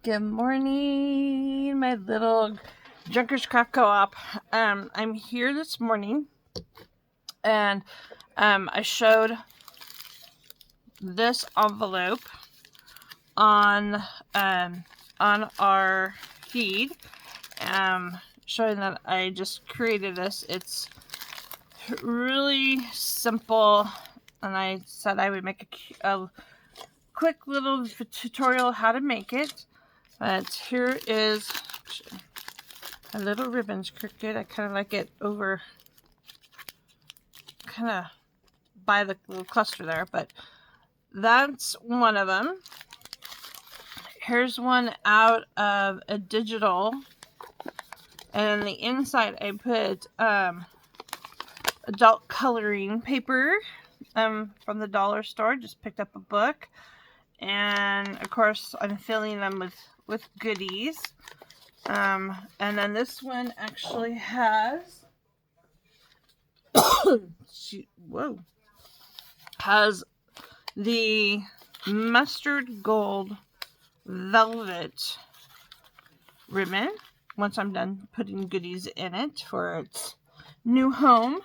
Good morning, my little Junkers Craft Co-op. I'm here this morning, and I showed this envelope on our feed, showing that I just created this. It's really simple, and I said I would make a quick little tutorial how to make it. But here is a little ribbon's crooked. I kind of like it over, kind of by the little cluster there, but that's one of them. Here's one out of a digital, and on the inside I put adult coloring paper from the dollar store. Just picked up a book, and of course I'm filling them with goodies. And then this one actually has has the mustard gold velvet ribbon once I'm done putting goodies in it for its new home.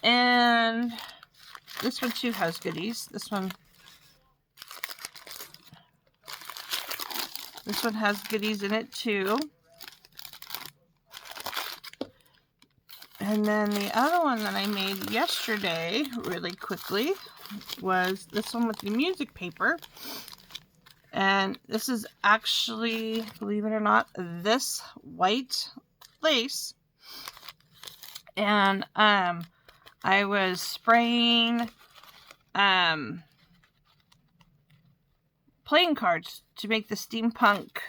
And this one too has goodies. This one has goodies in it too. And then the other one that I made yesterday really quickly was this one with the music paper. And this is actually, believe it or not, this white lace. And I was spraying playing cards to make the steampunk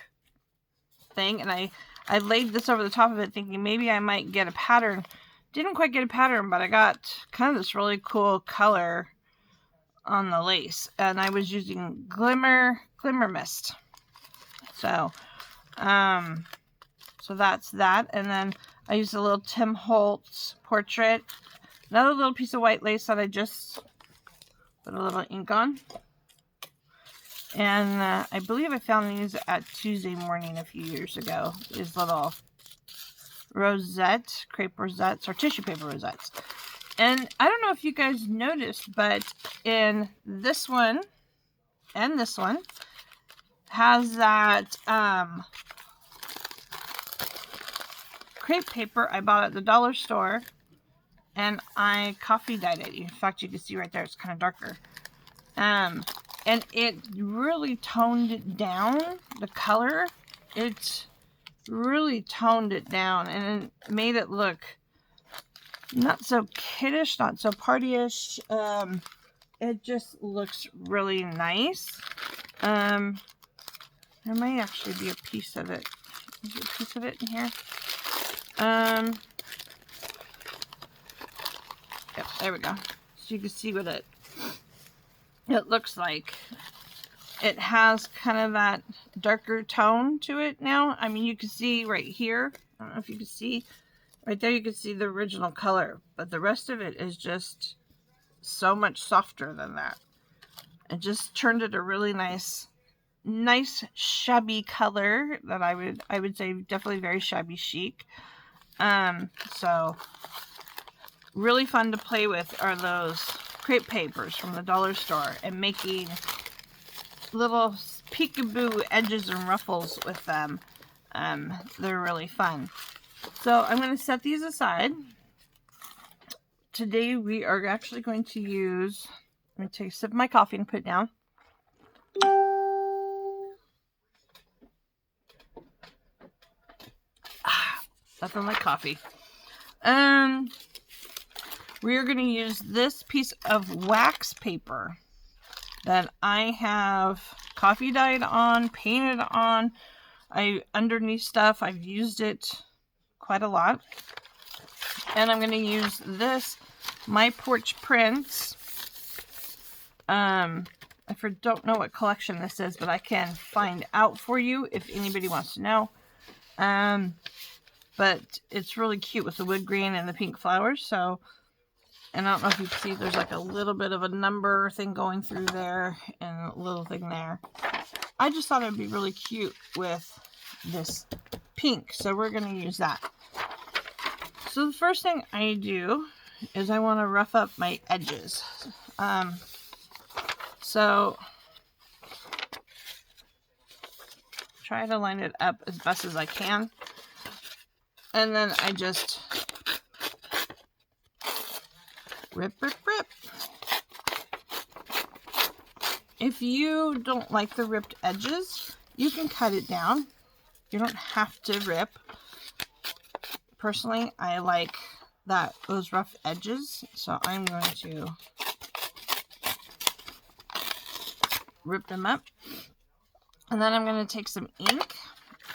thing, and I laid this over the top of it thinking maybe I might get a pattern. Didn't quite get a pattern, but I got kind of this really cool color on the lace, and I was using glimmer mist. So that's that. And then I used a little Tim Holtz portrait, another little piece of white lace that I just put a little ink on. And I believe I found these at Tuesday Morning a few years ago. These little rosette, crepe rosettes, or tissue paper rosettes. And I don't know if you guys noticed, but in this one and this one has that crepe paper I bought at the dollar store, and I coffee dyed it. In fact, you can see right there, it's kind of darker. And it really toned it down, the color. It really toned it down, and it made it look not so kiddish, not so partyish. It just looks really nice. There may actually be a piece of it. Is there a piece of it in here? Yep, there we go. So you can see what it looks like. It has kind of that darker tone to it now. I mean, you can see right here. I don't know if you can see. Right there you can see the original color. But the rest of it is just so much softer than that. It just turned it a really nice shabby color that I would say definitely very shabby chic. So really fun to play with are those crepe papers from the dollar store, and making little peekaboo edges and ruffles with them. They're really fun. So I'm going to set these aside. Today we are actually going to use, let me take a sip of my coffee and put it down. Nothing like coffee. We are going to use this piece of wax paper that I have coffee dyed on, painted on. Underneath stuff, I've used it quite a lot. And I'm going to use this, My Porch Prints. I don't know what collection this is, but I can find out for you if anybody wants to know. But it's really cute with the wood green and the pink flowers. So, and I don't know if you can see, there's like a little bit of a number thing going through there and a little thing there. I just thought it would be really cute with this pink, so we're going to use that. So the first thing I do is I want to rough up my edges. So try to line it up as best as I can. And then I just rip, rip, rip. If you don't like the ripped edges, you can cut it down. You don't have to rip. Personally, I like those rough edges, so I'm going to rip them up. And then I'm going to take some ink,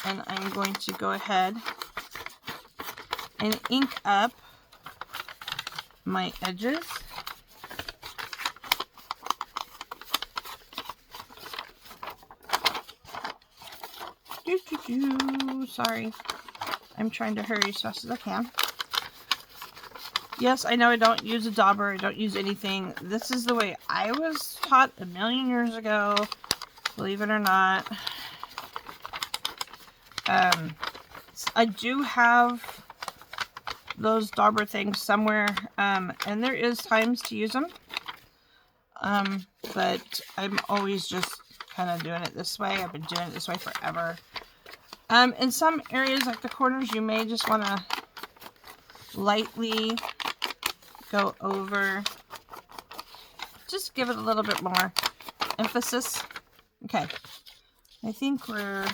and I'm going to go ahead and ink up my edges. Sorry, I'm trying to hurry as fast as I can. Yes, I know I don't use a dauber, I don't use anything. This is the way I was taught a million years ago, believe it or not. I do have those dauber things somewhere, and there is times to use them. But I'm always just kind of doing it this way. I've been doing it this way forever. In some areas, like the corners, you may just want to lightly go over. Just give it a little bit more emphasis. Okay. I think we're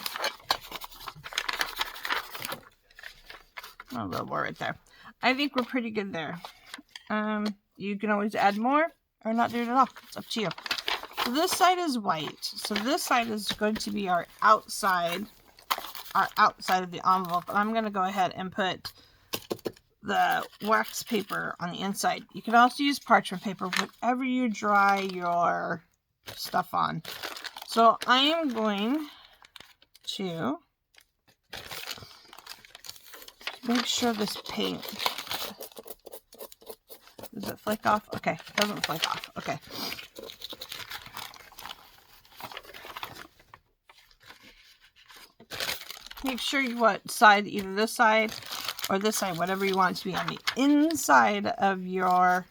a little more right there. I think we're pretty good there. You can always add more or not do it at all. It's up to you. So this side is white. So this side is going to be our outside of the envelope. And I'm going to go ahead and put the wax paper on the inside. You can also use parchment paper, whatever you dry your stuff on. So I am going to make sure this paint, does it flake off? Okay, it doesn't flake off. Okay. Make sure you want side, either this side or this side, whatever you want it to be on the inside of your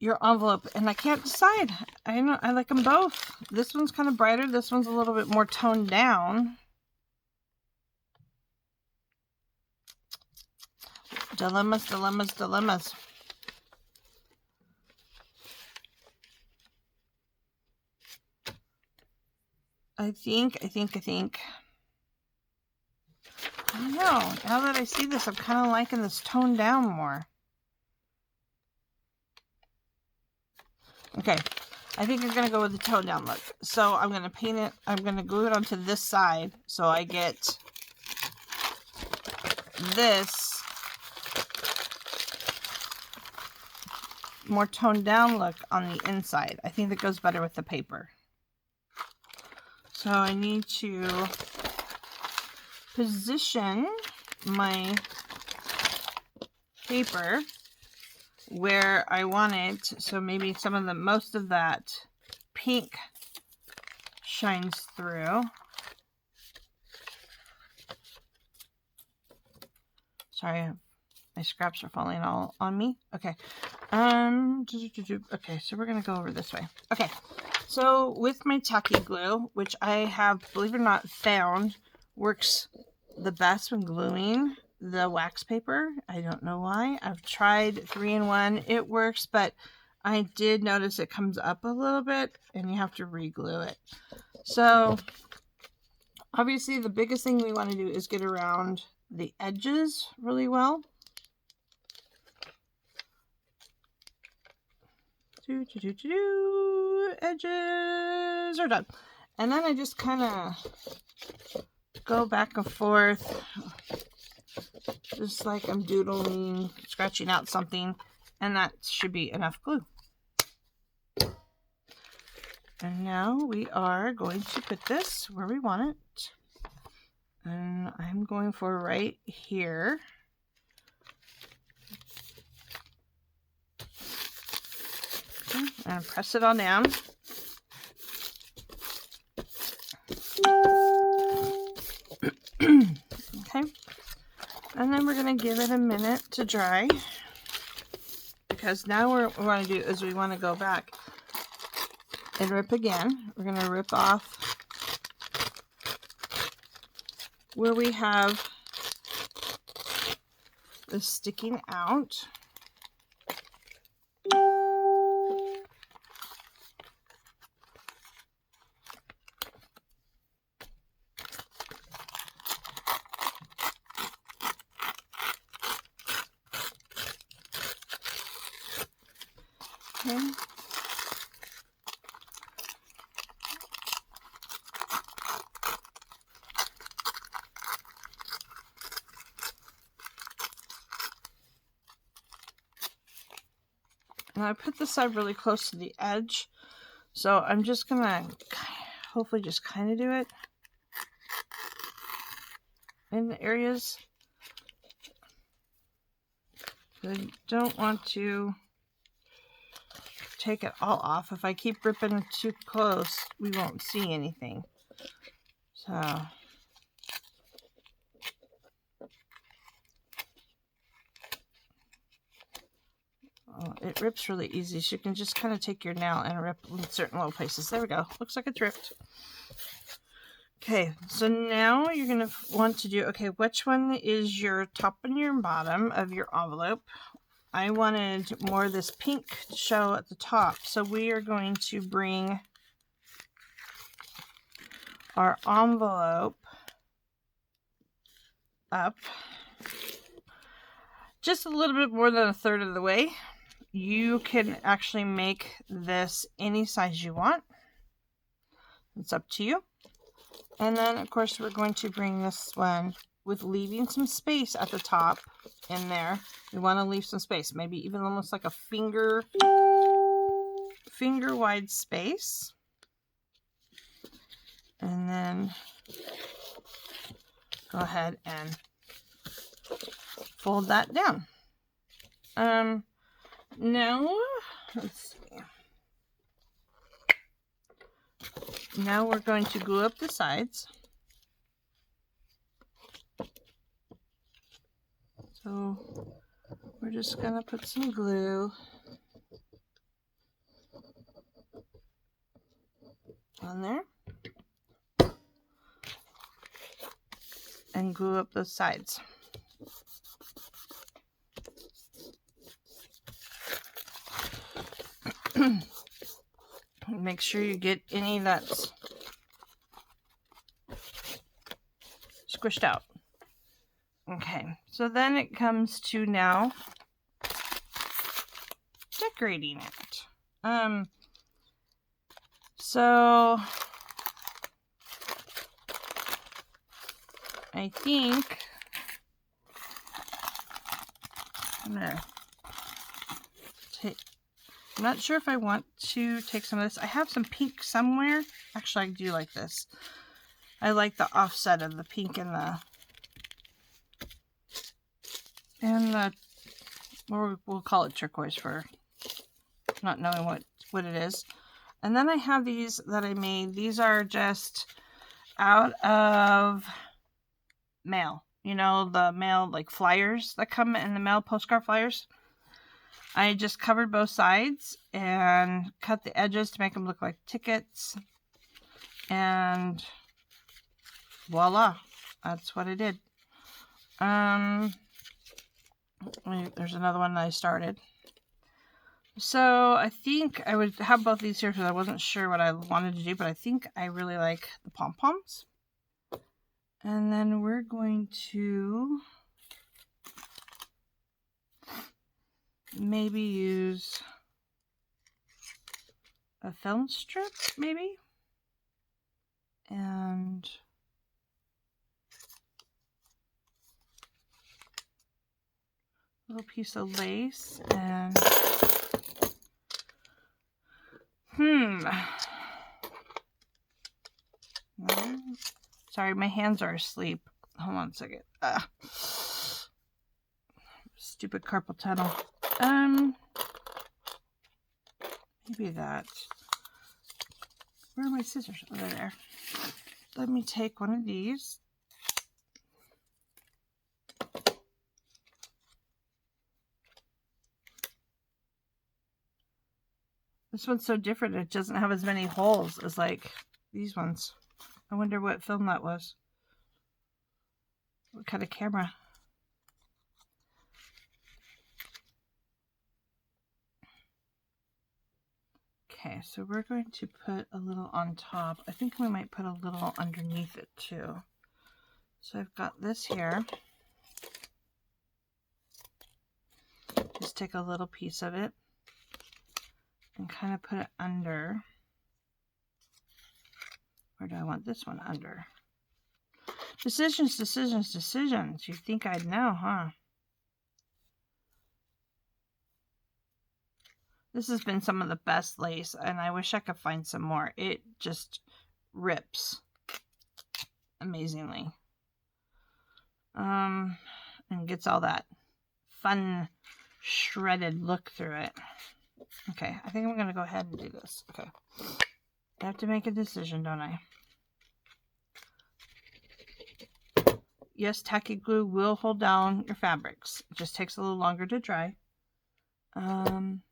envelope. And I can't decide. I like them both. This one's kind of brighter. This one's a little bit more toned down. Dilemmas, dilemmas, dilemmas. I think. I don't know. Now that I see this, I'm kind of liking this toned down more. Okay. I think I'm going to go with the toned down look. So I'm going to paint it. I'm going to glue it onto this side so I get this more toned down look on the inside. I think that goes better with the paper. So I need to position my paper where I want it, so maybe most of that pink shines through. Sorry, my scraps are falling all on me. Okay. Okay, so we're gonna go over this way. Okay, so with my tacky glue, which I have, believe it or not, found works the best when gluing the wax paper. I don't know why. I've tried 3-in-1. It works, but I did notice it comes up a little bit and you have to re-glue it. So obviously the biggest thing we want to do is get around the edges really well. Edges are done. And then I just kind of go back and forth, just like I'm doodling, scratching out something, and that should be enough glue. And now we are going to put this where we want it. And I'm going for right here. Okay, and press it on down. And then we're going to give it a minute to dry, because now what we want to do is we want to go back and rip again. We're going to rip off where we have this sticking out. Okay. And I put this side really close to the edge, so I'm just gonna hopefully just kind of do it in the areas. I don't want to take it all off. If I keep ripping too close, we won't see anything. So it rips really easy, so you can just kind of take your nail and rip in certain little places. There we go. Looks like it's ripped. Okay, so now you're going to want to do, okay, which one is your top and your bottom of your envelope? I wanted more of this pink to show at the top, so we are going to bring our envelope up just a little bit more than a third of the way. You can actually make this any size you want. It's up to you. And then, of course, we're going to bring this one with leaving some space at the top in there. We want to leave some space, maybe even almost like a finger wide space. And then go ahead and fold that down. Now, let's see. Now we're going to glue up the sides. So we're just going to put some glue on there and glue up the sides. Make sure you get any that's squished out. Okay, so then it comes to now decorating it. So I think I'm gonna take, I'm not sure if I want to take some of this. I have some pink somewhere. Actually, I do like this. I like the offset of the pink and the or we'll call it turquoise for not knowing what it is. And then I have these that I made. These are just out of mail. You know, the mail, like flyers that come in the mail, postcard flyers. I just covered both sides and cut the edges to make them look like tickets. And voila, that's what I did. There's another one that I started. So I think I would have both these here because I wasn't sure what I wanted to do, but I think I really like the pom-poms. And then we're going to maybe use a film strip, maybe. And a little piece of lace and sorry, my hands are asleep. Hold on a second. Stupid carpal tunnel. Maybe that. Where are my scissors? Over there. Let me take one of these. This one's so different. It doesn't have as many holes as like these ones. I wonder what film that was. What kind of camera? Okay, so we're going to put a little on top. I think we might put a little underneath it too. So I've got this here. Just take a little piece of it and kind of put it under. Where do I want this one under? Decisions, decisions, decisions. You think I'd know, huh? This has been some of the best lace, and I wish I could find some more. It just rips amazingly. And gets all that fun shredded look through it. Okay, I think I'm going to go ahead and do this. Okay. I have to make a decision, don't I? Yes, tacky glue will hold down your fabrics. It just takes a little longer to dry. I'm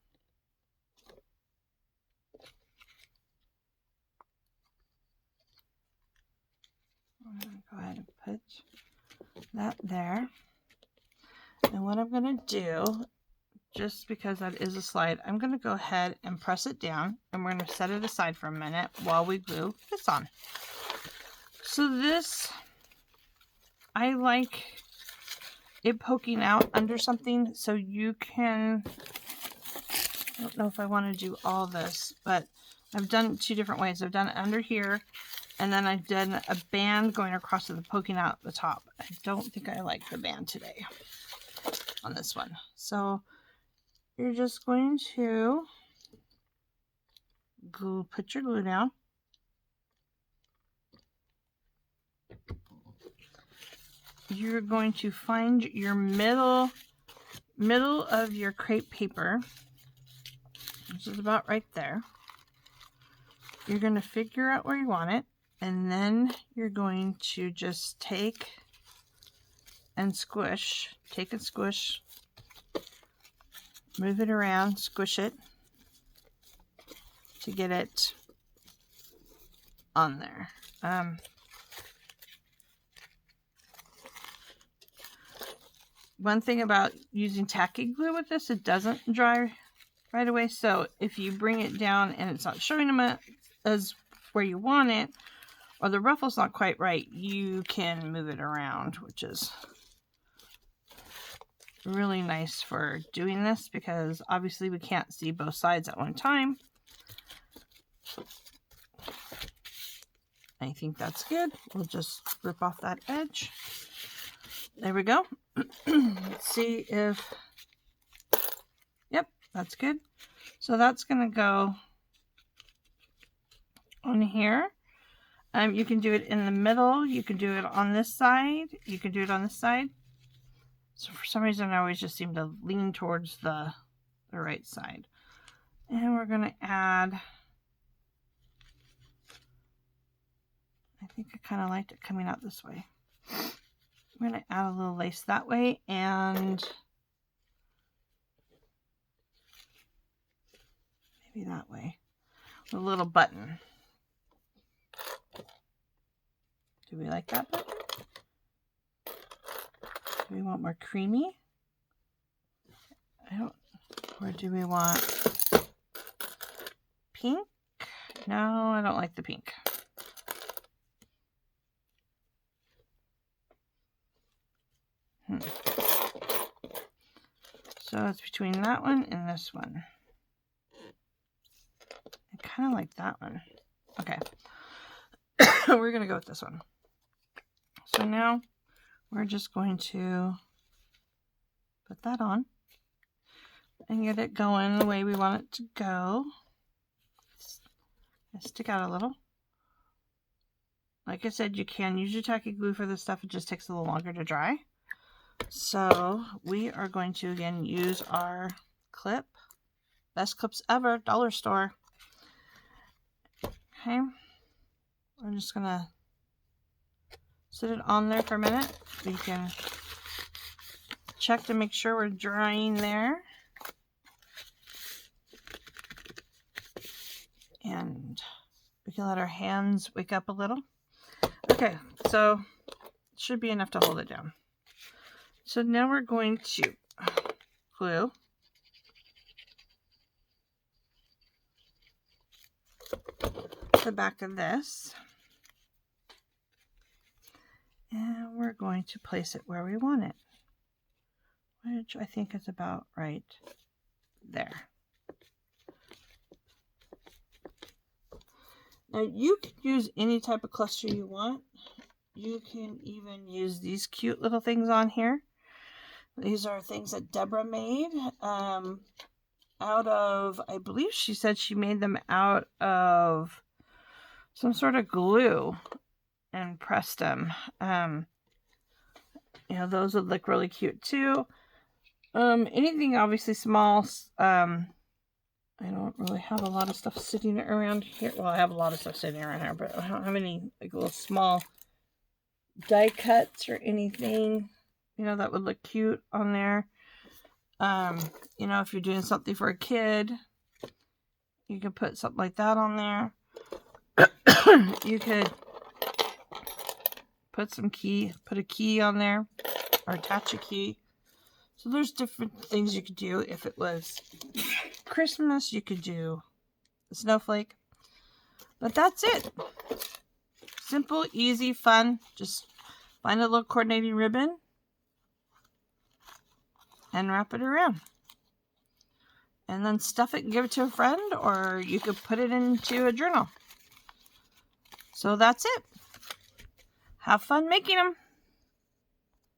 going to go ahead and put that there. And what I'm going to do, just because that is a slide, I'm going to go ahead and press it down, and we're going to set it aside for a minute while we glue this on. So this, I like it poking out under something so you can, I don't know if I want to do all this, but I've done it 2 different ways. I've done it under here, and then I've done a band going across to the poking out the top. I don't think I like the band today on this one. So you're just going to put your glue down. You're going to find your middle of your crepe paper, which is about right there. You're going to figure out where you want it, and then you're going to just take and squish, move it around, squish it to get it on there. One thing about using tacky glue with this, it doesn't dry right away. So if you bring it down and it's not showing them as where you want it, or the ruffle's not quite right, you can move it around, which is really nice for doing this because obviously we can't see both sides at one time. I think that's good. We'll just rip off that edge. There we go. Let's see if, yep, that's good. So that's going to go on here. You can do it in the middle. You can do it on this side. You can do it on this side. So for some reason, I always just seem to lean towards the right side. And we're going to add, I think I kind of liked it coming out this way. I'm going to add a little lace that way and maybe that way. A little button. Do we like that better? Do we want more creamy? Or do we want pink? No, I don't like the pink. So it's between that one and this one. I kind of like that one. Okay. We're going to go with this one. So now we're just going to put that on and get it going the way we want it to go. Stick out a little. Like I said, you can use your tacky glue for this stuff. It just takes a little longer to dry. So we are going to again use our clip. Best clips ever, dollar store. Okay. We're just going to sit it on there for a minute. We can check to make sure we're drying there. And we can let our hands wake up a little. Okay, so it should be enough to hold it down. So now we're going to glue the back of this. And we're going to place it where we want it, which I think is about right there. Now you can use any type of cluster you want. You can even use these cute little things on here. These are things that Deborah made out of, I believe she said she made them out of some sort of glue and pressed them. You know, those would look really cute too. Anything obviously small. I don't really have a lot of stuff sitting around here. Well, I have a lot of stuff sitting around here, but I don't have any like little small die cuts or anything, you know, that would look cute on there. You know, if you're doing something for a kid, you could put something like that on there. You could put a key on there, or attach a key. So there's different things you could do. If it was Christmas, you could do a snowflake. But that's it. Simple, easy, fun. Just find a little coordinating ribbon and wrap it around. And then stuff it and give it to a friend, or you could put it into a journal. So that's it. Have fun making them.